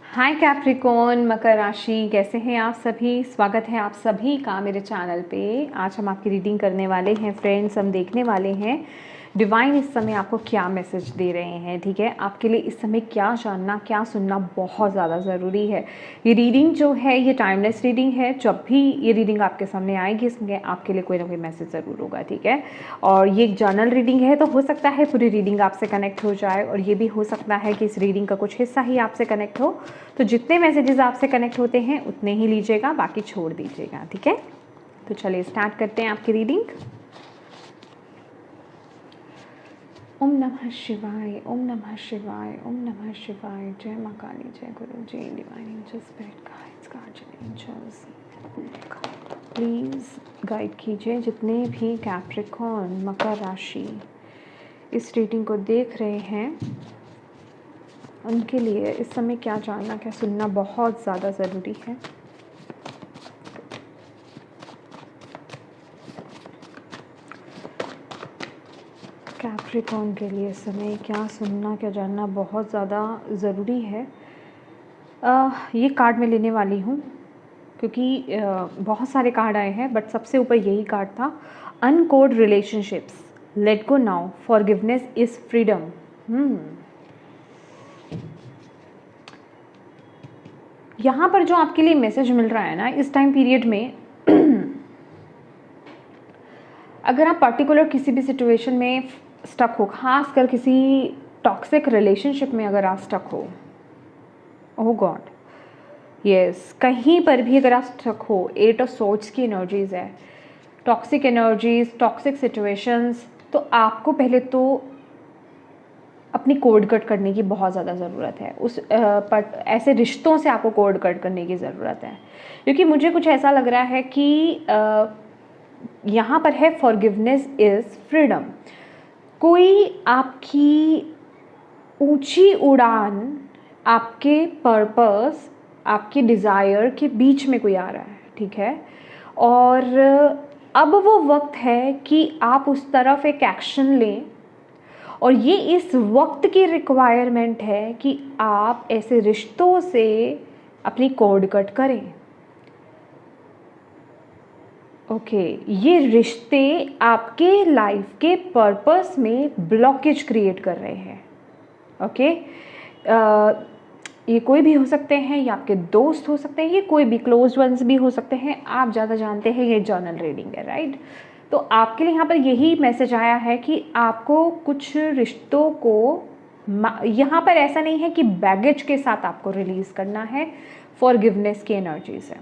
हाय Capricorn, मकर राशि, कैसे हैं आप सभी। स्वागत है आप सभी का मेरे चैनल पे। आज हम आपकी रीडिंग करने वाले हैं फ्रेंड्स। हम देखने वाले हैं डिवाइन इस समय आपको क्या मैसेज दे रहे हैं। ठीक है, आपके लिए इस समय क्या जानना, क्या सुनना बहुत ज़्यादा ज़रूरी है। ये रीडिंग जो है ये टाइमलेस रीडिंग है। जब भी ये रीडिंग आपके सामने आएगी इसमें आपके लिए कोई ना कोई मैसेज ज़रूर होगा। ठीक है, और ये एक जर्नल रीडिंग है तो हो सकता है पूरी रीडिंग आपसे कनेक्ट हो जाए, और ये भी हो सकता है कि इस रीडिंग का कुछ हिस्सा ही आपसे कनेक्ट हो। तो जितने मैसेजेस आपसे कनेक्ट होते हैं उतने ही लीजिएगा, बाकी छोड़ दीजिएगा। ठीक है, तो चलिए स्टार्ट करते हैं आपकी रीडिंग। ओम नमः शिवाय, ओम नमः शिवाय, ओम नमः शिवाय। जय माँ काली, जय guru ji, divine angels, spirit guides, guardian angels, please guide कीजिए जितने भी कैप्रिकॉर्न मकर राशि इस रीडिंग को देख रहे हैं उनके लिए इस समय क्या जानना, क्या सुनना बहुत ज़्यादा ज़रूरी है। कैप्रिकॉर्न के लिए इस समय क्या सुनना, क्या जानना बहुत ज़्यादा ज़रूरी है। ये कार्ड मैं लेने वाली हूँ क्योंकि बहुत सारे कार्ड आए हैं, बट सबसे ऊपर यही कार्ड था। Uncord relationships, let go now, forgiveness is freedom. यहाँ पर जो आपके लिए मैसेज मिल रहा है ना इस टाइम पीरियड में, अगर आप पर्टिकुलर किसी भी सिचुएशन में स्टक हो, खास कर किसी टॉक्सिक रिलेशनशिप में अगर आप स्टक हो, ओह गॉड, यस, कहीं पर भी अगर आप स्टक हो, 8 ऑफ सोर्ड्स की एनर्जीज है, टॉक्सिक एनर्जीज, टॉक्सिक सिचुएशंस, तो आपको पहले तो अपनी कोड कट करने की बहुत ज़्यादा ज़रूरत है। ऐसे रिश्तों से आपको कोड कट करने की ज़रूरत है, क्योंकि मुझे कुछ ऐसा लग रहा है कि यहाँ पर है फॉरगिवनेस इज़ फ्रीडम। कोई आपकी ऊंची उड़ान, आपके पर्पस, आपके डिज़ायर के बीच में कोई आ रहा है। ठीक है, और अब वो वक्त है कि आप उस तरफ एक एक्शन लें, और ये इस वक्त की रिक्वायरमेंट है कि आप ऐसे रिश्तों से अपनी कोड कट करें। ओके, ये रिश्ते आपके लाइफ के पर्पस में ब्लॉकेज क्रिएट कर रहे हैं। ओके, ये कोई भी हो सकते हैं, ये आपके दोस्त हो सकते हैं, ये कोई भी क्लोज वंस भी हो सकते हैं। आप ज़्यादा जानते हैं, ये जर्नल रीडिंग है, राइट। तो आपके लिए यहाँ पर यही मैसेज आया है कि आपको कुछ रिश्तों को, यहाँ पर ऐसा नहीं है कि बैगेज के साथ आपको रिलीज़ करना है, फॉरगिवनेस की एनर्जीज है।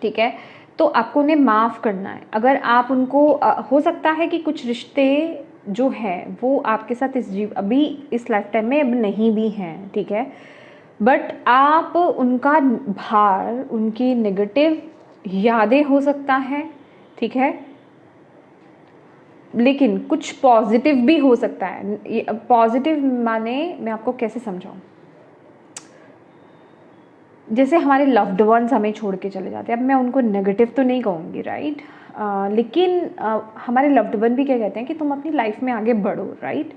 ठीक है, तो आपको उन्हें माफ़ करना है। अगर आप उनको हो सकता है कि कुछ रिश्ते जो हैं वो आपके साथ अभी इस लाइफ टाइम में अब नहीं भी हैं। ठीक है, बट आप उनका भार, उनकी नेगेटिव यादें हो सकता है, ठीक है, लेकिन कुछ पॉजिटिव भी हो सकता है। पॉजिटिव माने मैं आपको कैसे समझाऊं, जैसे हमारे लव्ड वंस हमें छोड़ के चले जाते हैं। अब मैं उनको नेगेटिव तो नहीं कहूँगी, राइट, लेकिन हमारे लव्ड वन भी क्या कहते हैं कि तुम अपनी लाइफ में आगे बढ़ो, राइट,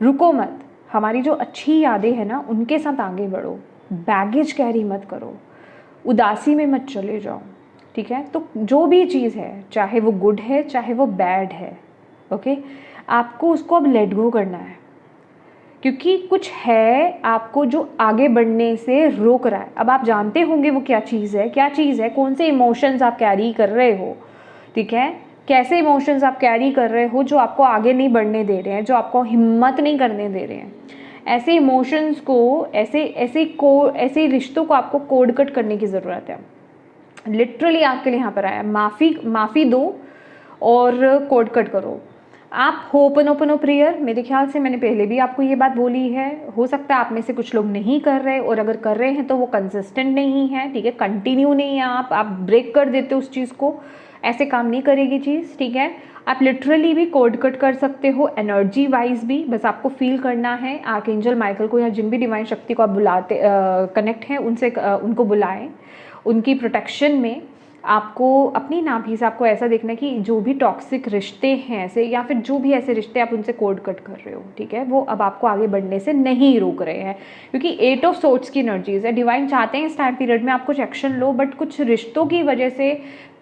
रुको मत, हमारी जो अच्छी यादें हैं ना उनके साथ आगे बढ़ो, बैगेज कैरी मत करो, उदासी में मत चले जाओ। ठीक है, तो जो भी चीज़ है, चाहे वो गुड है चाहे वो बैड है, ओके, आपको उसको अब लेट गो करना है, क्योंकि कुछ है आपको जो आगे बढ़ने से रोक रहा है। अब आप जानते होंगे वो क्या चीज़ है, क्या चीज़ है, कौन से इमोशंस आप कैरी कर रहे हो। ठीक है, कैसे इमोशंस आप कैरी कर रहे हो जो आपको आगे नहीं बढ़ने दे रहे हैं, जो आपको हिम्मत नहीं करने दे रहे हैं। ऐसे इमोशंस को, ऐसे रिश्तों को आपको कोड कट करने की ज़रूरत है। लिटरली आपके लिए यहाँ पर आया, माफ़ी दो और कोड कट करो। आप होपनोपनो प्रेयर, मेरे ख्याल से मैंने पहले भी आपको ये बात बोली है, हो सकता है आप में से कुछ लोग नहीं कर रहे, और अगर कर रहे हैं तो वो कंसिस्टेंट नहीं है। ठीक है, कंटिन्यू नहीं है, आप ब्रेक कर देते उस चीज़ को, ऐसे काम नहीं करेगी चीज़। ठीक है, आप लिटरली भी कोड कट कर सकते हो, एनर्जी वाइज भी। बस आपको फील करना है आर्कएंजल माइकल को या जिन भी डिवाइन शक्ति को आप बुलाते कनेक्ट हैं उनसे, उनको बुलाएं, उनकी प्रोटेक्शन में आपको अपनी नाभि से आपको ऐसा देखना है कि जो भी टॉक्सिक रिश्ते हैं ऐसे, या फिर जो भी ऐसे रिश्ते आप उनसे कोड कट कर रहे हो, ठीक है, वो अब आपको आगे बढ़ने से नहीं रोक रहे हैं, क्योंकि 8 ऑफ सोर्ड्स की एनर्जीज है। डिवाइन चाहते हैं इस टाइम पीरियड में आप कुछ एक्शन लो, बट कुछ रिश्तों की वजह से,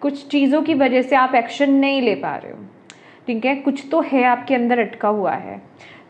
कुछ चीज़ों की वजह से आप एक्शन नहीं ले पा रहे हो, ठीक है। कुछ तो है आपके अंदर अटका हुआ है,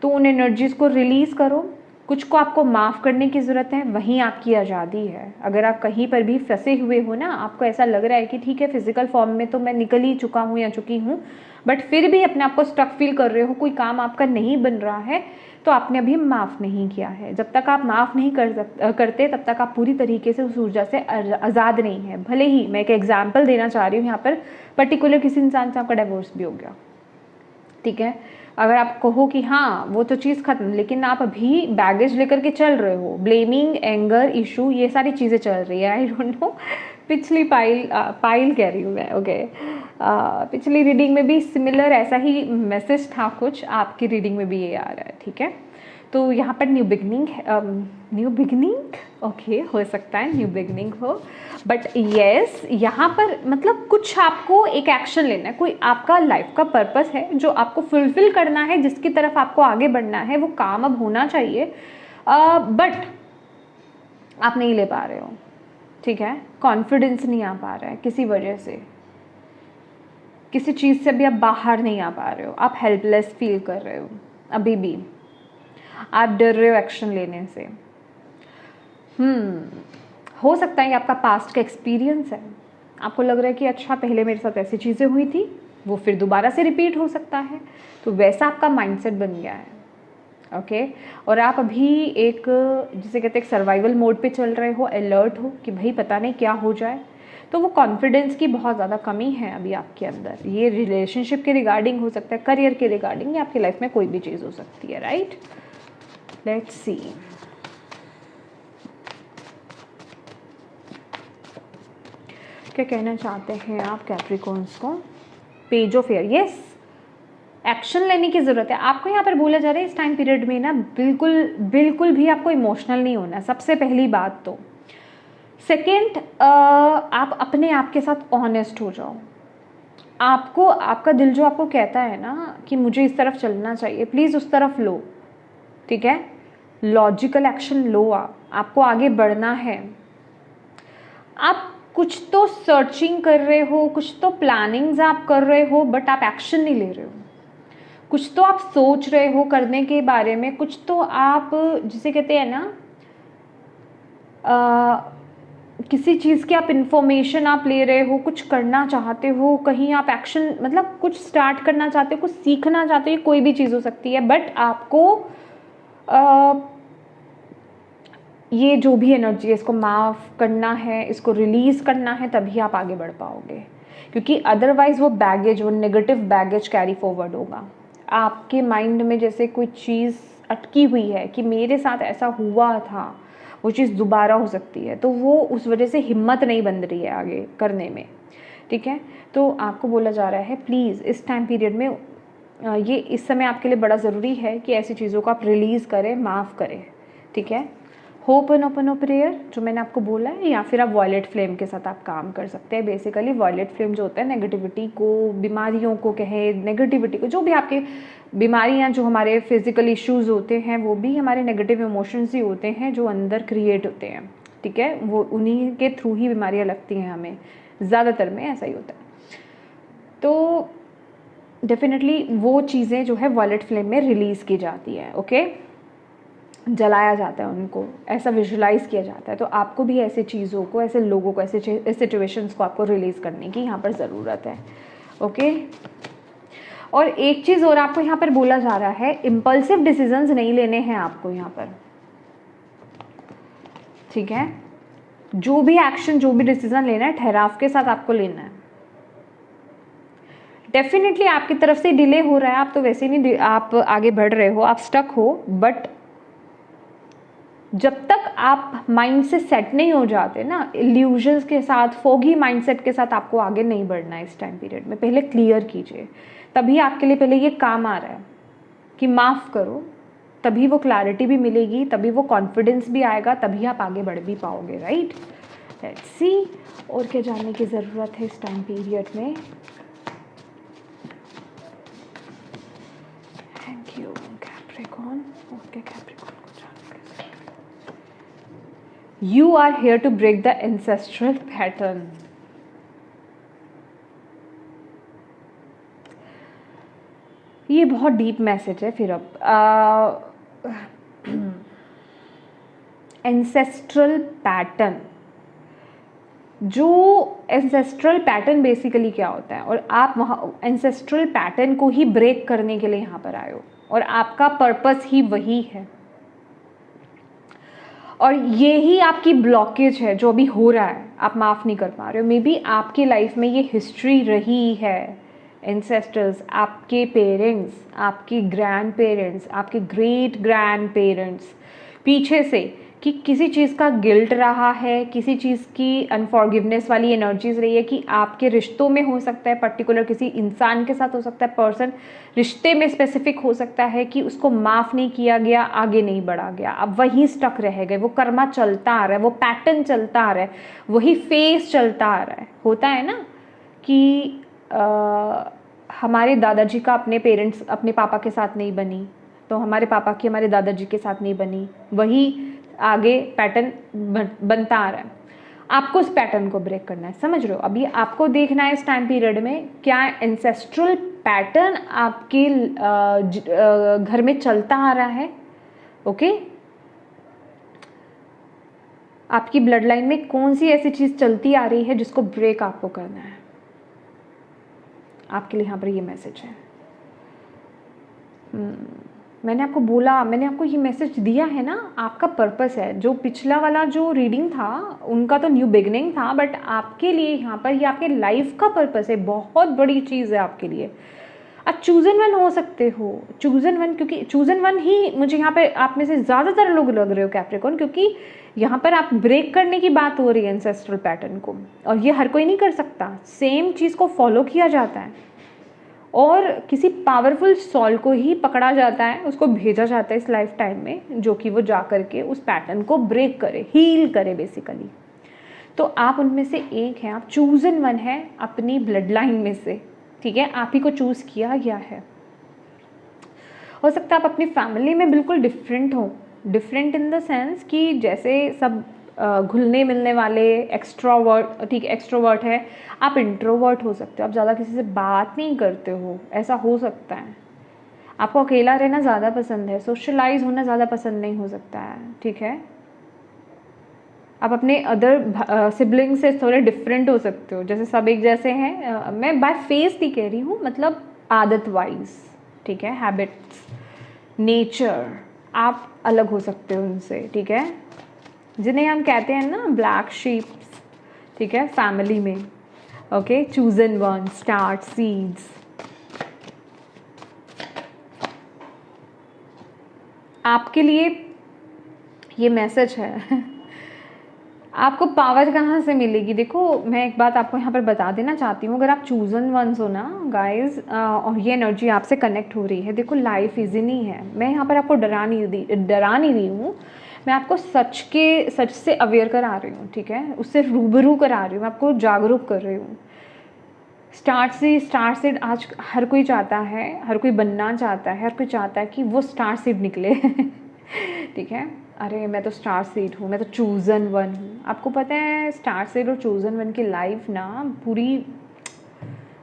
तो उन एनर्जीज को रिलीज़ करो। कुछ को आपको माफ़ करने की ज़रूरत है, वहीं आपकी आज़ादी है। अगर आप कहीं पर भी फंसे हुए हो ना, आपको ऐसा लग रहा है कि ठीक है फिजिकल फॉर्म में तो मैं निकल ही चुका हूँ या चुकी हूँ, बट फिर भी अपने आप को स्टक फील कर रहे हो, कोई काम आपका नहीं बन रहा है, तो आपने अभी माफ़ नहीं किया है। जब तक आप माफ़ नहीं करते तब तक आप पूरी तरीके से उस ऊर्जा से आज़ाद नहीं है। भले ही मैं एक एग्जाम्पल देना चाह रही हूँ यहाँ पर, पर्टिकुलर किसी इंसान से आपका डिवोर्स भी हो गया, ठीक है, अगर आप कहो कि हाँ वो तो चीज़ खत्म, लेकिन आप अभी बैगेज लेकर के चल रहे हो, ब्लेमिंग, एंगर, इशू, ये सारी चीज़ें चल रही है। आई डोंट नो, पिछली पाइल कह रही हूँ मैं, ओके। पिछली रीडिंग में भी सिमिलर ऐसा ही मैसेज था कुछ, आपकी रीडिंग में भी ये आ रहा है, ठीक है। तो यहाँ पर न्यू बिगनिंग ओके, हो सकता है न्यू बिगनिंग हो, बट येस यहाँ पर मतलब कुछ आपको एक एक्शन लेना है, कोई आपका लाइफ का पर्पस है जो आपको फुलफिल करना है, जिसकी तरफ आपको आगे बढ़ना है, वो काम अब होना चाहिए, बट आप नहीं ले पा रहे हो, ठीक है। कॉन्फिडेंस नहीं आ पा रहा है किसी वजह से, किसी चीज़ से भी आप बाहर नहीं आ पा रहे हो, आप हेल्पलेस फील कर रहे हो, अभी भी आप डर रहे हो एक्शन लेने से। हो सकता है कि आपका पास्ट का एक्सपीरियंस है, आपको लग रहा है कि अच्छा पहले मेरे साथ ऐसी चीज़ें हुई थी, वो फिर दोबारा से रिपीट हो सकता है, तो वैसा आपका माइंडसेट बन गया है, ओके। और आप अभी एक जिसे कहते हैं सर्वाइवल मोड पे चल रहे हो, अलर्ट हो कि भाई पता नहीं क्या हो जाए, तो वो कॉन्फिडेंस की बहुत ज़्यादा कमी है अभी आपके अंदर। ये रिलेशनशिप के रिगार्डिंग हो सकता है, करियर के रिगार्डिंग, या आपकी लाइफ में कोई भी चीज़ हो सकती है, राइट। लेट्स सी, क्या कहना चाहते हैं आप कैप्रिकॉर्न्स को। Page of air, yes, action लेने की ज़रूरत है आपको। यहाँ पर बोला जा रहा है इस टाइम पीरियड में ना बिल्कुल भी आपको इमोशनल नहीं होना, सबसे पहली बात तो। सेकेंड, आप अपने आप के साथ ऑनेस्ट हो जाओ। आपको आपका दिल जो आपको कहता है ना कि मुझे इस तरफ चलना चाहिए, प्लीज़ उस तरफ लो, ठीक है। लॉजिकल एक्शन लो, आपको आगे बढ़ना है। आप कुछ तो सर्चिंग कर रहे हो, कुछ तो प्लानिंग्स आप कर रहे हो, बट आप एक्शन नहीं ले रहे हो। कुछ तो आप सोच रहे हो करने के बारे में, कुछ तो आप जिसे कहते हैं ना किसी चीज़ की आप इन्फॉर्मेशन आप ले रहे हो, कुछ करना चाहते हो, कहीं आप एक्शन मतलब कुछ स्टार्ट करना चाहते हो, कुछ सीखना चाहते हो, कोई भी चीज़ हो सकती है, बट आपको ये जो भी एनर्जी है इसको माफ़ करना है, इसको रिलीज़ करना है, तभी आप आगे बढ़ पाओगे, क्योंकि अदरवाइज़ वो बैगेज, वो नेगेटिव बैगेज कैरी फॉरवर्ड होगा आपके माइंड में। जैसे कोई चीज़ अटकी हुई है कि मेरे साथ ऐसा हुआ था, वो चीज़ दोबारा हो सकती है, तो वो उस वजह से हिम्मत नहीं बन रही है आगे करने में, ठीक है। तो आपको बोला जा रहा है प्लीज़ इस टाइम पीरियड में ये इस समय आपके लिए बड़ा ज़रूरी है कि ऐसी चीज़ों को आप रिलीज़ करें, माफ़ करें, ठीक है। होप एंड ओपन प्रेयर जो मैंने आपको बोला है, या फिर आप वॉयलेट फ्लेम के साथ आप काम कर सकते हैं। बेसिकली वॉयलेट फ्लेम जो होता है नेगेटिविटी को, बीमारियों को कहे, नेगेटिविटी को, जो भी आपके बीमारियां, जो हमारे फिजिकल इश्यूज़ होते हैं, वो भी हमारे नेगेटिव इमोशंस ही होते हैं जो अंदर क्रिएट होते हैं, ठीक है। वो उन्हीं के थ्रू ही बीमारियाँ लगती हैं हमें, ज़्यादातर में ऐसा ही होता है। तो डेफिनेटली वो चीज़ें जो है वॉयलेट फ्लेम में रिलीज़ की जाती है, ओके, जलाया जाता है उनको, ऐसा विजुलाइज किया जाता है। तो आपको भी ऐसे चीज़ों को, ऐसे लोगों को, ऐसे सिचुएशंस को आपको रिलीज़ करने की यहाँ पर ज़रूरत है, ओके। और एक चीज़ और आपको यहाँ पर बोला जा रहा है, इम्पल्सिव डिसीजंस नहीं लेने हैं आपको यहाँ पर, ठीक है। जो भी एक्शन, जो भी डिसीजन लेना है, ठहराव के साथ आपको लेना है। डेफिनेटली आपकी तरफ से डिले हो रहा है, आप तो वैसे नहीं, आप आगे बढ़ रहे हो, आप स्टक हो, बट जब तक आप माइंड से सेट नहीं हो जाते ना, इल्यूजन्स के साथ, फोगी माइंडसेट के साथ आपको आगे नहीं बढ़ना है इस टाइम पीरियड में। पहले क्लियर कीजिए, तभी आपके लिए पहले ये काम आ रहा है कि माफ़ करो, तभी वो क्लैरिटी भी मिलेगी, तभी वो कॉन्फिडेंस भी आएगा, तभी आप आगे बढ़ भी पाओगे, राइट। लेट्स सी और क्या जानने की ज़रूरत है इस टाइम पीरियड में. Thank you Capricorn. और क्या कैप्रिकॉर्न को जानने की ज़रूरत. You are here to break the ancestral pattern. ये बहुत डीप मैसेज है. फिर अब एंसेस्ट्रल पैटर्न, जो एंसेस्ट्रल पैटर्न बेसिकली क्या होता है, और आप वहाँ एंसेस्ट्रल पैटर्न को ही ब्रेक करने के लिए यहाँ पर आए हो और आपका पर्पस ही वही है. और ये ही आपकी ब्लॉकेज है जो अभी हो रहा है, आप माफ़ नहीं कर पा रहे हो. मे बी आपकी लाइफ में ये हिस्ट्री रही है. एंसेस्टर्स, आपके पेरेंट्स, आपके ग्रैंड पेरेंट्स, आपके ग्रेट ग्रैंड पेरेंट्स पीछे से कि किसी चीज़ का गिल्ट रहा है, किसी चीज़ की अनफॉरगिवनेस वाली एनर्जीज रही है कि आपके रिश्तों में हो सकता है, पर्टिकुलर किसी इंसान के साथ हो सकता है, पर्सन रिश्ते में स्पेसिफिक हो सकता है कि उसको माफ़ नहीं किया गया, आगे नहीं बढ़ा गया, अब वहीं स्टक रह गए. वो कर्मा चलता आ रहा है, वो पैटर्न चलता आ रहा है, वही फेस चलता आ रहा है. होता है ना कि हमारे दादाजी का अपने पेरेंट्स, अपने पापा के साथ नहीं बनी, तो हमारे पापा की हमारे दादाजी के साथ नहीं बनी, वही आगे पैटर्न बनता आ रहा है. आपको उस पैटर्न को ब्रेक करना है. समझ रहे हो? अभी आपको देखना है इस टाइम पीरियड में क्या एंसेस्ट्रल पैटर्न आपके घर में चलता आ रहा है. ओके, आपकी ब्लड लाइन में कौन सी ऐसी चीज़ चलती आ रही है जिसको ब्रेक आपको करना है. आपके लिए यहाँ पर ये मैसेज है. मैंने आपको बोला, मैंने आपको ये मैसेज दिया है ना, आपका पर्पस है. जो पिछला वाला जो रीडिंग था उनका तो न्यू बिगनिंग था, बट आपके लिए यहाँ पर ये आपके लाइफ का पर्पस है. बहुत बड़ी चीज़ है आपके लिए. आप चूजन वन हो सकते हो. चूजन वन, क्योंकि चूजन वन ही मुझे यहाँ पे आप में से ज़्यादातर लोग लग रहे हो कैप्रिकॉर्न, क्योंकि यहाँ पर आप ब्रेक करने की बात हो रही है एंसेस्ट्रल पैटर्न को, और ये हर कोई नहीं कर सकता. सेम चीज़ को फॉलो किया जाता है और किसी पावरफुल सॉल को ही पकड़ा जाता है, उसको भेजा जाता है इस लाइफ टाइम में, जो कि वो जा करके उस पैटर्न को ब्रेक करे, हील करे बेसिकली. तो आप उनमें से एक हैं. आप चूजन वन है अपनी ब्लड लाइन में से. ठीक है, आप ही को चूज़ किया गया है. हो सकता है आप अपनी फैमिली में बिल्कुल डिफरेंट हो. डिफरेंट इन द सेंस कि जैसे सब घुलने मिलने वाले एक्सट्रोवर्ट, ठीक है एक्सट्रोवर्ट है, आप इंट्रोवर्ट हो सकते हो. आप ज़्यादा किसी से बात नहीं करते हो, ऐसा हो सकता है. आपको अकेला रहना ज़्यादा पसंद है, सोशलाइज होना ज़्यादा पसंद नहीं हो सकता है. ठीक है, आप अपने अदर सिबलिंग से थोड़े डिफरेंट हो सकते हो. जैसे सब एक जैसे हैं, मैं बाय फेस नहीं कह रही हूँ, मतलब आदत वाइज. ठीक है, हैबिट्स, नेचर, आप अलग हो सकते हो उनसे. ठीक है, जिन्हें हम कहते हैं ना ब्लैक शीप्स. ठीक है, फैमिली में. Okay, chosen one, start seeds. आपके लिए ये मैसेज है. आपको पावर कहाँ से मिलेगी? देखो, मैं एक बात आपको यहाँ पर बता देना चाहती हूँ. अगर आप चूजन वंस हो ना गाइज, और ये एनर्जी आपसे कनेक्ट हो रही है, देखो लाइफ इजी नहीं है. मैं यहाँ पर आपको डरा नहीं रही हूँ. मैं आपको सच से अवेयर करा रही हूँ. ठीक है, उससे रूबरू करा रही हूँ, मैं आपको जागरूक कर रही हूँ. स्टार सीड आज हर कोई चाहता है, हर कोई बनना चाहता है, हर कोई चाहता है कि वो स्टार सीड निकले. ठीक है, अरे मैं तो स्टार सीड हूँ, मैं तो चूजन वन हूँ. आपको पता है स्टार सीड और चूजन वन की लाइफ ना पूरी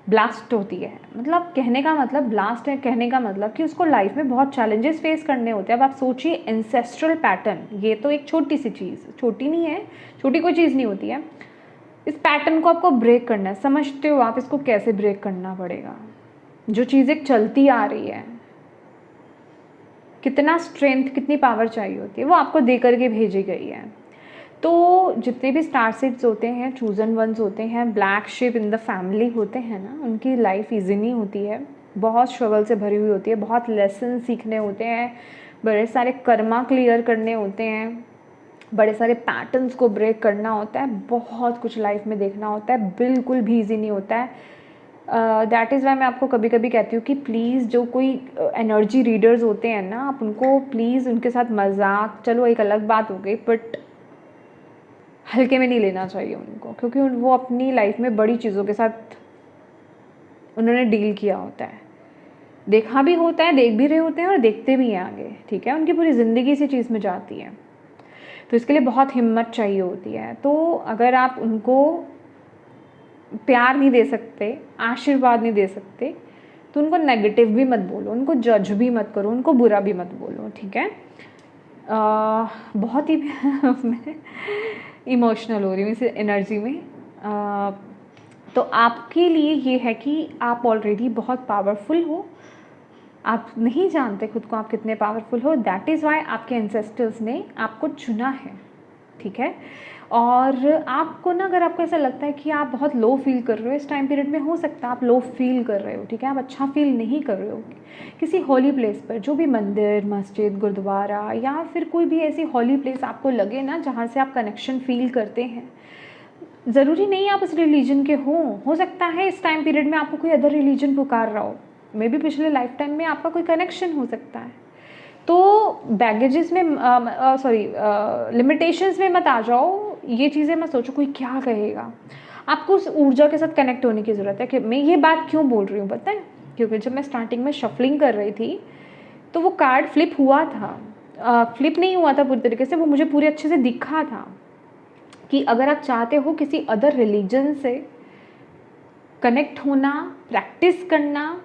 ब्लास्ट होती है. मतलब कहने का मतलब ब्लास्ट है, कहने का मतलब कि उसको लाइफ में बहुत चैलेंजेस फेस करने होते हैं. अब आप सोचिए एंसेस्ट्रल पैटर्न, ये तो एक छोटी सी चीज़, छोटी नहीं है, छोटी कोई चीज़ नहीं होती है. इस पैटर्न को आपको ब्रेक करना है. समझते हो आप इसको कैसे ब्रेक करना पड़ेगा? जो चीज़ एक चलती आ रही है, कितना स्ट्रेंथ, कितनी पावर चाहिए होती है, वो आपको दे करके भेजी गई है. तो जितने भी स्टार सीड्स होते हैं, चूजन वंस होते हैं, black ship in the family होते हैं ना, उनकी लाइफ ईजी नहीं होती है. बहुत स्ट्रगल से भरी हुई होती है, बहुत लेसन सीखने होते हैं, बड़े सारे कर्मा क्लियर करने होते हैं, बड़े सारे पैटर्न्स को ब्रेक करना होता है, बहुत कुछ लाइफ में देखना होता है. बिल्कुल भी ईजी नहीं होता है. दैट इज़ वाई मैं आपको कभी कभी कहती हूँ कि प्लीज़ जो कोई एनर्जी रीडर्स होते हैं ना, आप उनको प्लीज़ उनके साथ मजाक, चलो एक अलग बात हो गई, बट हल्के में नहीं लेना चाहिए उनको, क्योंकि वो अपनी लाइफ में बड़ी चीज़ों के साथ उन्होंने डील किया होता है, देखा भी होता है, देख भी रहे होते हैं और देखते भी हैं आगे, ठीक है। उनकी पूरी ज़िंदगी इसी चीज़ में जाती है, तो इसके लिए बहुत हिम्मत चाहिए होती है। तो अगर आप उनको प्यार नहीं दे सकते, आशीर्वाद नहीं दे सकते, तो उनको नेगेटिव भी मत बोलो, उनको जज भी मत करो, उनको बुरा भी मत बोलो, ठीक है। बहुत ही मैं इमोशनल हो रही हूँ इस एनर्जी में। तो आपके लिए ये है कि आप ऑलरेडी बहुत पावरफुल हो, आप नहीं जानते खुद को आप कितने पावरफुल हो, दैट इज़ वाई आपके एंसेस्टर्स ने आपको चुना है, ठीक है। और आपको ना, अगर आपको ऐसा लगता है कि आप बहुत लो फील कर रहे हो इस टाइम पीरियड में, हो सकता है आप लो फील कर रहे हो, ठीक है, आप अच्छा फील नहीं कर रहे हो, किसी हॉली प्लेस पर, जो भी मंदिर, मस्जिद, गुरुद्वारा या फिर कोई भी ऐसी हॉली प्लेस आपको लगे ना जहाँ से आप कनेक्शन फील करते हैं, ज़रूरी नहीं आप उस रिलीजन के हो सकता है इस टाइम पीरियड में आपको कोई अदर रिलीजन पुकार रहा हो, मे बी पिछले लाइफ टाइम में आपका कोई कनेक्शन हो सकता है। तो बैगेजेस में लिमिटेशंस में मत आ जाओ, ये चीज़ें मत सोचो कोई क्या कहेगा। आपको उस ऊर्जा के साथ कनेक्ट होने की ज़रूरत है। कि मैं ये बात क्यों बोल रही हूँ पता है, क्योंकि जब मैं स्टार्टिंग में शफलिंग कर रही थी तो वो कार्ड फ्लिप हुआ था, फ्लिप नहीं हुआ था पूरी तरीके से, वो मुझे पूरे अच्छे से दिखा था कि अगर आप चाहते हो किसी अदर रिलीजन से कनेक्ट होना, प्रैक्टिस करना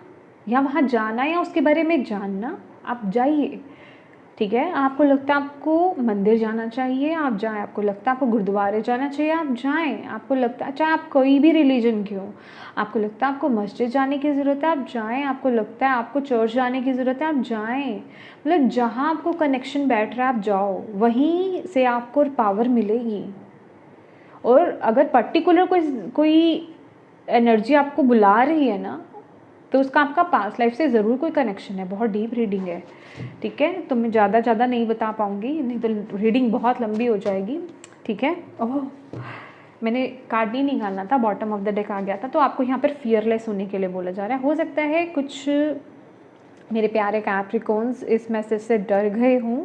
या वहाँ जाना या उसके बारे में जानना, आप जाइए, ठीक है। आपको लगता है आपको मंदिर जाना चाहिए, आप जाएं। आपको लगता है आपको गुरुद्वारे जाना चाहिए, आप जाएं। आपको लगता है, चाहे आप कोई भी रिलीजन के हो, आपको लगता है आपको मस्जिद जाने की ज़रूरत है, आप जाएं। आपको लगता है आपको चर्च जाने की ज़रूरत है, आप जाएं। मतलब जहाँ आपको कनेक्शन बैठ रहा है आप जाओ, वहीं से आपको पावर मिलेगी। और अगर पर्टिकुलर कोई एनर्जी आपको बुला रही है ना, तो उसका आपका पास्ट लाइफ से ज़रूर कोई कनेक्शन है। बहुत डीप रीडिंग है, ठीक है, तो मैं ज़्यादा नहीं बता पाऊँगी, नहीं तो रीडिंग बहुत लंबी हो जाएगी, ठीक है। ओह, मैंने कार्ड नहीं निकालना था, बॉटम ऑफ द डेक आ गया था। तो आपको यहाँ पर फियरलेस होने के लिए बोला जा रहा है। हो सकता है कुछ मेरे प्यारे कैप्रिकॉन्स इस मैसेज से डर गए हों,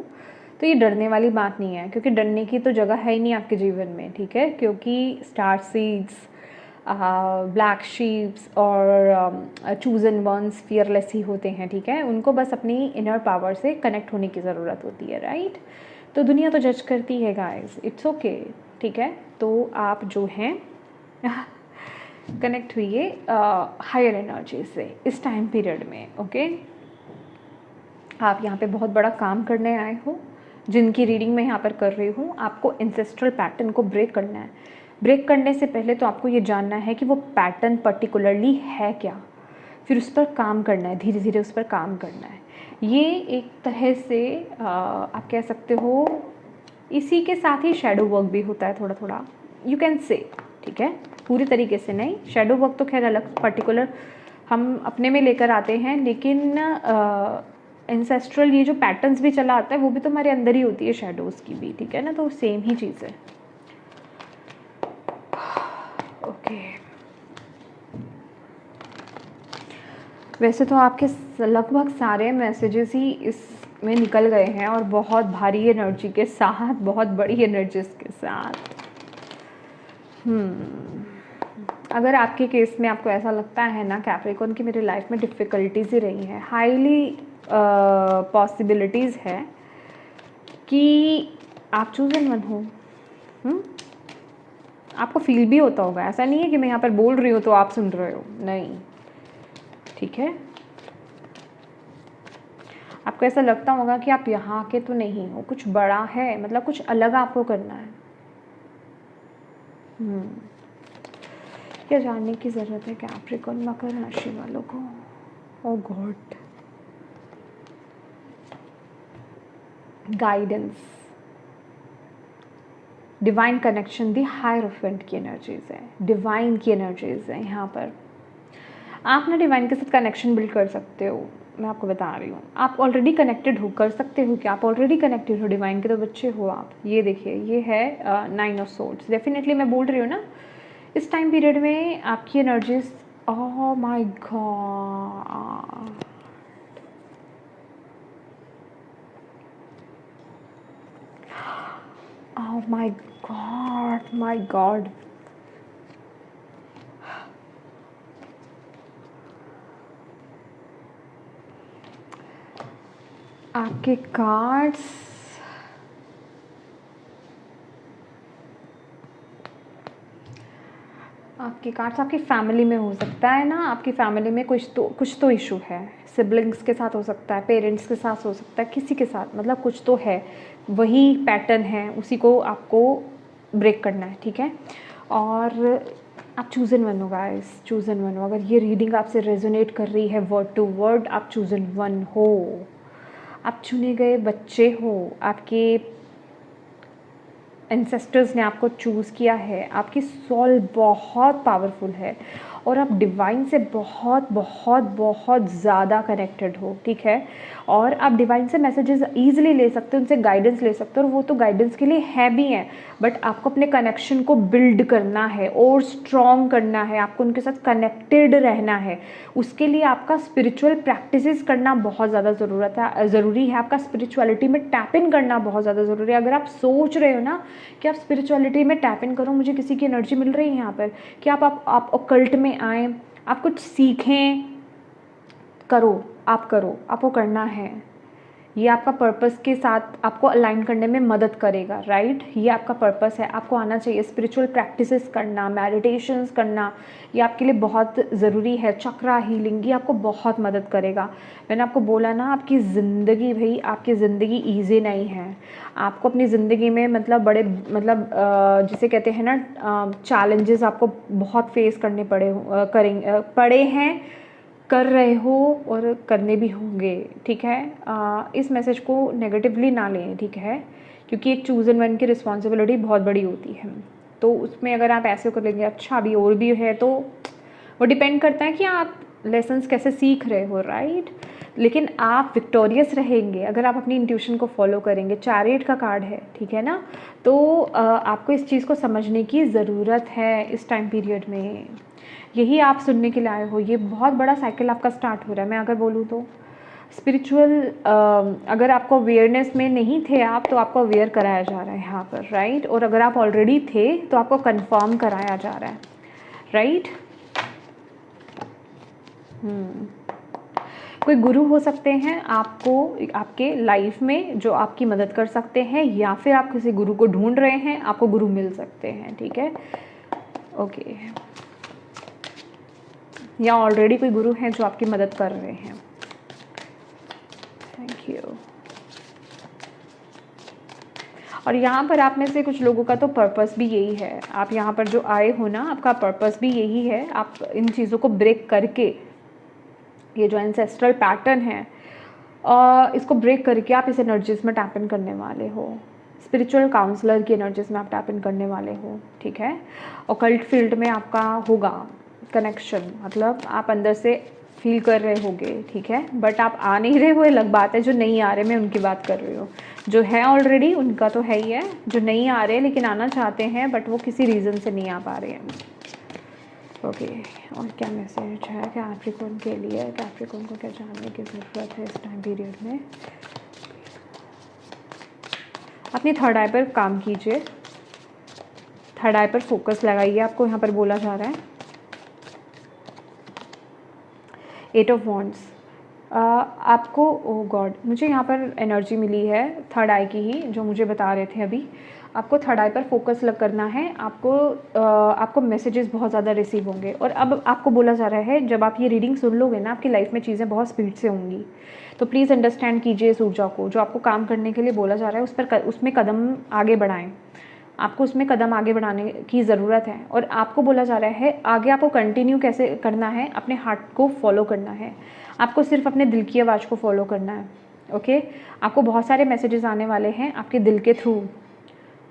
तो ये डरने वाली बात नहीं है, क्योंकि डरने की तो जगह है ही नहीं आपके जीवन में, ठीक है। क्योंकि स्टार सीड्स, ब्लैक शीप्स और चूजन वंस फियरलेस ही होते हैं, ठीक है। उनको बस अपनी इनर पावर से कनेक्ट होने की ज़रूरत होती है, राइट। तो दुनिया तो जज करती है गाइस, इट्स ओके, ठीक है। तो आप जो हैं कनेक्ट हुइए हायर एनर्जी से इस टाइम पीरियड में, ओके। आप यहाँ पे बहुत बड़ा काम करने आए हो, जिनकी रीडिंग मैं यहाँ पर कर रही हूँ। आपको एंसेस्ट्रल पैटर्न को ब्रेक करना है। ब्रेक करने से पहले तो आपको ये जानना है कि वो पैटर्न पर्टिकुलरली है क्या, फिर उस पर काम करना है, धीरे धीरे उस पर काम करना है। ये एक तरह से आप कह सकते हो, इसी के साथ ही शेडो वर्क भी होता है थोड़ा थोड़ा, यू कैन से, ठीक है। पूरी तरीके से नहीं, शेडो वर्क तो खैर अलग पर्टिकुलर हम अपने में लेकर आते हैं, लेकिन एंसेस्ट्रल ये जो पैटर्न्स भी चला आता है वो भी तो हमारे अंदर ही होती है, शेडोज़ की भी, ठीक है ना। तो सेम ही चीज़ है, ओके। वैसे तो आपके लगभग सारे मैसेजेस ही इसमें निकल गए हैं, और बहुत भारी एनर्जी के साथ, बहुत बड़ी एनर्जीज के साथ। अगर आपके केस में आपको ऐसा लगता है ना कैप्रिकॉर्न की मेरी लाइफ में डिफ़िकल्टीज ही रही हैं, हाईली पॉसिबिलिटीज़ है कि आप चूज़न वन हो। आपको फील भी होता होगा, ऐसा नहीं है कि मैं यहाँ पर बोल रही हूँ तो आप सुन रहे हो, नहीं, ठीक है। आपको ऐसा लगता होगा कि आप यहाँ के तो नहीं हो, कुछ बड़ा है, मतलब कुछ अलग आपको करना है। क्या जानने की ज़रूरत है कैप्रिकॉर्न मकर राशि वालों को? ओह गॉड, गाइडेंस, डिवाइन कनेक्शन, दी हायरोफेंट की एनर्जीज है, डिवाइन की एनर्जीज है यहाँ पर। आप ना डिवाइन के साथ कनेक्शन बिल्ड कर सकते हो, मैं आपको बता रही हूँ। आप ऑलरेडी कनेक्टेड हो, कर सकते हो कि आप ऑलरेडी कनेक्टेड हो, डिवाइन के तो बच्चे हो आप। ये देखिए, ये है 9 ऑफ सोर्ड्स। डेफिनेटली मैं बोल रही हूँ ना, इस टाइम पीरियड में आपकी energies, oh my God, oh my God, my God. आपके कार्ड्स, आपकी फैमिली में हो सकता है ना, आपकी फैमिली में कुछ तो इशू है। सिबलिंग्स के साथ हो सकता है, पेरेंट्स के साथ हो सकता है, किसी के साथ, मतलब कुछ तो है, वही पैटर्न है, उसी को आपको ब्रेक करना है, ठीक है। और आप चूज़न वन हो गाइस, चूज़न वन हो। अगर ये रीडिंग आपसे रेजोनेट कर रही है वर्ड टू वर्ड, आप चूज़न वन हो, आप चुने गए बच्चे हो, आपके एंसेस्टर्स ने आपको चूज़ किया है, आपकी सोल बहुत पावरफुल है और आप डिवाइन से बहुत बहुत बहुत ज़्यादा कनेक्टेड हो, ठीक है। और आप डिवाइन से मैसेजेस ईजिली ले सकते हो, उनसे गाइडेंस ले सकते हो, और वो तो गाइडेंस के लिए है भी हैं, बट आपको अपने कनेक्शन को बिल्ड करना है और स्ट्रॉन्ग करना है, आपको उनके साथ कनेक्टेड रहना है। उसके लिए आपका स्पिरिचुअल प्रैक्टिसेस करना बहुत ज़्यादा ज़रूरी है, आपका स्पिरिचुअलिटी में टैप इन करना बहुत ज़्यादा ज़रूरी है। अगर आप सोच रहे हो ना कि आप स्पिरिचुअलिटी में टैप इन करो, मुझे किसी की एनर्जी मिल रही है यहाँ पर कि आप ऑकल्ट में आएँ, आप कुछ सीखें, करो, आपको करना है। ये आपका पर्पस के साथ आपको अलाइन करने में मदद करेगा, राइट। ये आपका पर्पस है, आपको आना चाहिए। स्पिरिचुअल प्रैक्टिसेस करना, मेडिटेशंस करना, ये आपके लिए बहुत ज़रूरी है। चक्रा हीलिंग, ये आपको बहुत मदद करेगा। मैंने आपको बोला ना, आपकी ज़िंदगी, भाई आपकी ज़िंदगी ईजी नहीं है। आपको अपनी ज़िंदगी में मतलब बड़े मतलब जिसे कहते हैं ना चैलेंजेस आपको बहुत फेस करने पड़े हैं, कर रहे हो और करने भी होंगे, ठीक है। इस मैसेज को नेगेटिवली ना लें, ठीक है, क्योंकि एक चूज़न वन की रिस्पॉन्सिबिलिटी बहुत बड़ी होती है। तो उसमें अगर आप ऐसे कर लेंगे, अच्छा अभी और भी है, तो वो डिपेंड करता है कि आप लेसन्स कैसे सीख रहे हो, राइट। लेकिन आप विक्टोरियस रहेंगे अगर आप अपनी इंट्यूशन को फॉलो करेंगे। चैरियट का कार्ड है, ठीक है ना। तो आपको इस चीज़ को समझने की ज़रूरत है इस टाइम पीरियड में। यही आप सुनने के लिए आए हो। ये बहुत बड़ा साइकिल आपका स्टार्ट हो रहा है। मैं अगर बोलूँ तो स्पिरिचुअल, अगर आपको अवेयरनेस में नहीं थे आप, तो आपको अवेयर कराया जा रहा है यहाँ पर, राइट। और अगर आप ऑलरेडी थे तो आपको कंफर्म कराया जा रहा है, राइट। कोई गुरु हो सकते हैं आपको आपके लाइफ में जो आपकी मदद कर सकते हैं, या फिर आप किसी गुरु को ढूंढ रहे हैं, आपको गुरु मिल सकते हैं, ठीक है, ओके। या ऑलरेडी कोई गुरु हैं जो आपकी मदद कर रहे हैं। Thank you. और यहाँ पर आप में से कुछ लोगों का तो पर्पस भी यही है। आप यहाँ पर जो आए हो ना, आपका पर्पस भी यही है। आप इन चीज़ों को ब्रेक करके, ये जो एंसेस्ट्रल पैटर्न है, इसको ब्रेक करके आप इस एनर्जीज में टैप इन करने वाले हो। स्पिरिचुअल काउंसलर की एनर्जीज में आप टैप इन करने वाले हो, ठीक है। ऑकल्ट फील्ड में आपका होगा कनेक्शन, मतलब आप अंदर से फील कर रहे होगे, ठीक है। बट आप आ नहीं रहे हो, अलग बात है। जो नहीं आ रहे, मैं उनकी बात कर रही हूँ। जो है ऑलरेडी उनका तो है ही है। जो नहीं आ रहे लेकिन आना चाहते हैं, बट वो किसी रीज़न से नहीं आ पा रहे हैं, ओके। और क्या मैसेज है कैप्रिकॉर्न के लिए? कैप्रिकॉर्न को क्या जानने की ज़रूरत है इस टाइम पीरियड में? अपनी थर्ड आई पर काम कीजिए, थर्ड आई पर फोकस लगाइए, आपको यहाँ पर बोला जा रहा है। 8 ऑफ वॉन्ड्स, आपको, ओ गॉड, मुझे यहाँ पर एनर्जी मिली है थर्ड आई की ही, जो मुझे बता रहे थे अभी। आपको थर्ड आई पर फोकस करना है। आपको मैसेजेस बहुत ज़्यादा रिसीव होंगे। और अब आपको बोला जा रहा है, जब आप ये रीडिंग सुन लोगे ना, आपकी लाइफ में चीज़ें बहुत स्पीड से होंगी। तो प्लीज़ अंडरस्टैंड कीजिए इस ऊर्जा को। जो आपको काम करने के लिए बोला जा रहा है, उसमें कदम आगे बढ़ाएं। आपको उसमें कदम आगे बढ़ाने की ज़रूरत है। और आपको बोला जा रहा है, आगे आपको कंटिन्यू कैसे करना है, अपने हार्ट को फॉलो करना है। आपको सिर्फ अपने दिल की आवाज़ को फॉलो करना है, ओके। आपको बहुत सारे मैसेजेस आने वाले हैं आपके दिल के थ्रू।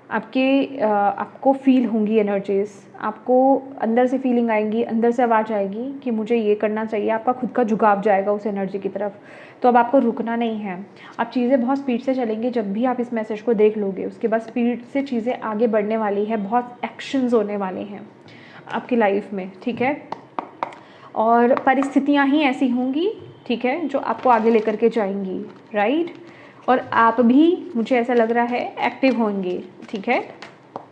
आपको फील होंगी एनर्जीज, आपको अंदर से फीलिंग आएंगी, अंदर से आवाज़ आएगी कि मुझे ये करना चाहिए। आपका खुद का झुकाव जाएगा उस एनर्जी की तरफ। तो अब आपको रुकना नहीं है। अब चीज़ें बहुत स्पीड से चलेंगी। जब भी आप इस मैसेज को देख लोगे, उसके बाद स्पीड से चीज़ें आगे बढ़ने वाली है। बहुत एक्शंस होने वाले हैं आपकी लाइफ में, ठीक है। और परिस्थितियाँ ही ऐसी होंगी, ठीक है, जो आपको आगे लेकर के जाएंगी, राइट। और आप भी, मुझे ऐसा लग रहा है, एक्टिव होंगे, ठीक है,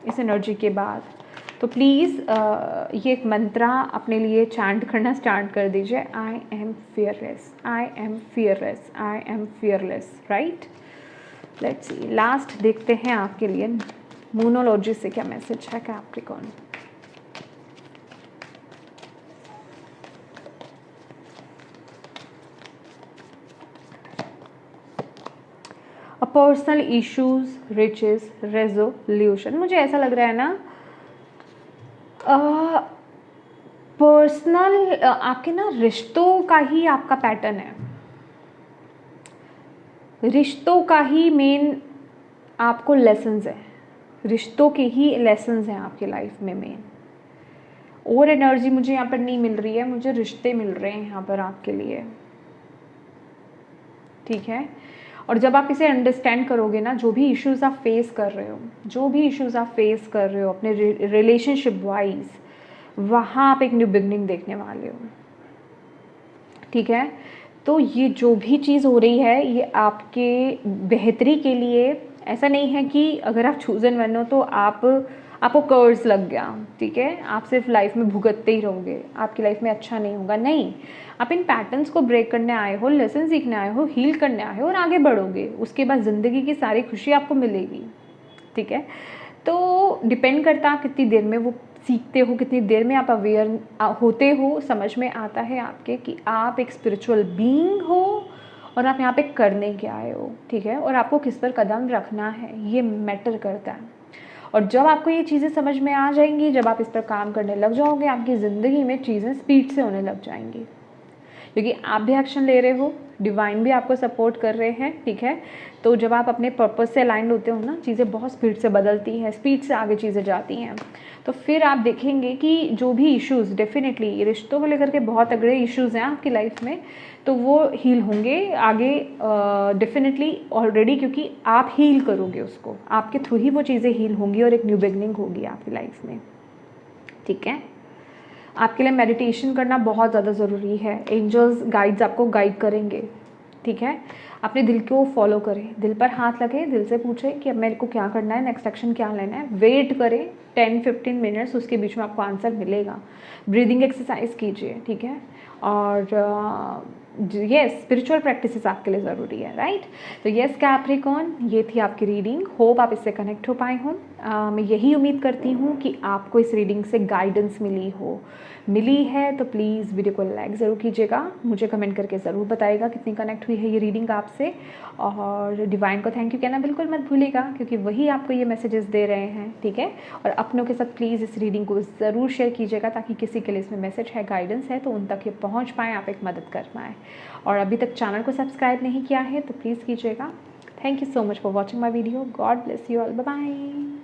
इस एनर्जी के बाद। तो प्लीज़ ये एक मंत्रा अपने लिए चैंट करना स्टार्ट कर दीजिए, I am fearless, I am fearless, I am fearless, right. Let's see, last देखते हैं आपके लिए मूनोलॉजी से क्या मैसेज है Capricorn. Personal issues, riches, resolution. मुझे ऐसा लग रहा है ना, पर्सनल आपके ना रिश्तों का ही आपका पैटर्न है, रिश्तों का ही मेन आपको लेसन्स है, रिश्तों के ही लेसन्स हैं आपकी लाइफ में मेन। और एनर्जी मुझे यहाँ पर नहीं मिल रही है, मुझे रिश्ते मिल रहे हैं यहाँ पर आपके लिए, ठीक है। और जब आप इसे अंडरस्टैंड करोगे ना, जो भी इश्यूज आप फेस कर रहे हो, जो भी इश्यूज आप फेस कर रहे हो अपने रिलेशनशिप वाइज, वहाँ आप एक न्यू बिगनिंग देखने वाले हो, ठीक है। तो ये जो भी चीज़ हो रही है ये आपके बेहतरी के लिए। ऐसा नहीं है कि अगर आप चूजन वन हो तो आपको कर्ज लग गया, ठीक है, आप सिर्फ लाइफ में भुगतते ही रहोगे, आपकी लाइफ में अच्छा नहीं होगा। नहीं, आप इन पैटर्न्स को ब्रेक करने आए हो, लेसन सीखने आए हो, हील करने आए हो और आगे बढ़ोगे। उसके बाद ज़िंदगी की सारी खुशी आपको मिलेगी, ठीक है। तो डिपेंड करता है कितनी देर में वो सीखते हो, कितनी देर में आप अवेयर होते हो, समझ में आता है आपके कि आप एक स्पिरिचुअल बीइंग हो और आप यहाँ पे करने के आए हो, ठीक है। और आपको किस पर कदम रखना है ये मैटर करता है। और जब आपको ये चीज़ें समझ में आ जाएंगी, जब आप इस पर काम करने लग जाओगे, आपकी ज़िंदगी में चीज़ें स्पीड से होने लग जाएंगी, क्योंकि आप भी एक्शन ले रहे हो, डिवाइन भी आपको सपोर्ट कर रहे हैं, ठीक है। तो जब आप अपने पर्पस से अलाइंड होते हो ना, चीज़ें बहुत स्पीड से बदलती हैं, स्पीड से आगे चीज़ें जाती हैं। तो फिर आप देखेंगे कि जो भी इश्यूज़, डेफिनेटली रिश्तों को लेकर के बहुत तगड़े इश्यूज़ हैं आपकी लाइफ में, तो वो हील होंगे आगे डेफिनेटली ऑलरेडी, क्योंकि आप हील करोगे उसको, आपके थ्रू ही वो चीज़ें हील होंगी और एक न्यू बिगनिंग होगी आपकी लाइफ में, ठीक है। आपके लिए मेडिटेशन करना बहुत ज़्यादा ज़रूरी है। एंजल्स गाइड्स आपको गाइड करेंगे, ठीक है। अपने दिल को फॉलो करें, दिल पर हाथ लगे, दिल से पूछें कि अब मेरे को क्या करना है, नेक्स्ट एक्शन क्या लेना है। वेट करें 10-15 मिनट्स, उसके बीच में आपको आंसर मिलेगा। ब्रीदिंग एक्सरसाइज कीजिए, ठीक है। और येस, स्पिरिचुअल प्रैक्टिसेस आपके लिए ज़रूरी है, राइट। तो येस कैप्रिकॉर्न, ये थी आपकी रीडिंग। होप आप इससे कनेक्ट हो पाए हों। मैं यही उम्मीद करती हूँ कि आपको इस रीडिंग से गाइडेंस मिली है तो प्लीज़ वीडियो को लाइक ज़रूर कीजिएगा, मुझे कमेंट करके ज़रूर बताइएगा कितनी कनेक्ट हुई है ये रीडिंग आपसे। और डिवाइन को थैंक यू कहना बिल्कुल मत भूलिएगा, क्योंकि वही आपको ये मैसेजेस दे रहे हैं, ठीक है। और अपनों के साथ प्लीज़ इस रीडिंग को ज़रूर शेयर कीजिएगा, ताकि किसी के लिए इसमें मैसेज है, गाइडेंस है, तो उन तक ये पहुँच पाएँ, आप एक मदद कर पाएँ। और अभी तक चैनल को सब्सक्राइब नहीं किया है तो प्लीज़ कीजिएगा। Thank you so much for watching my video. God bless you all, bye bye.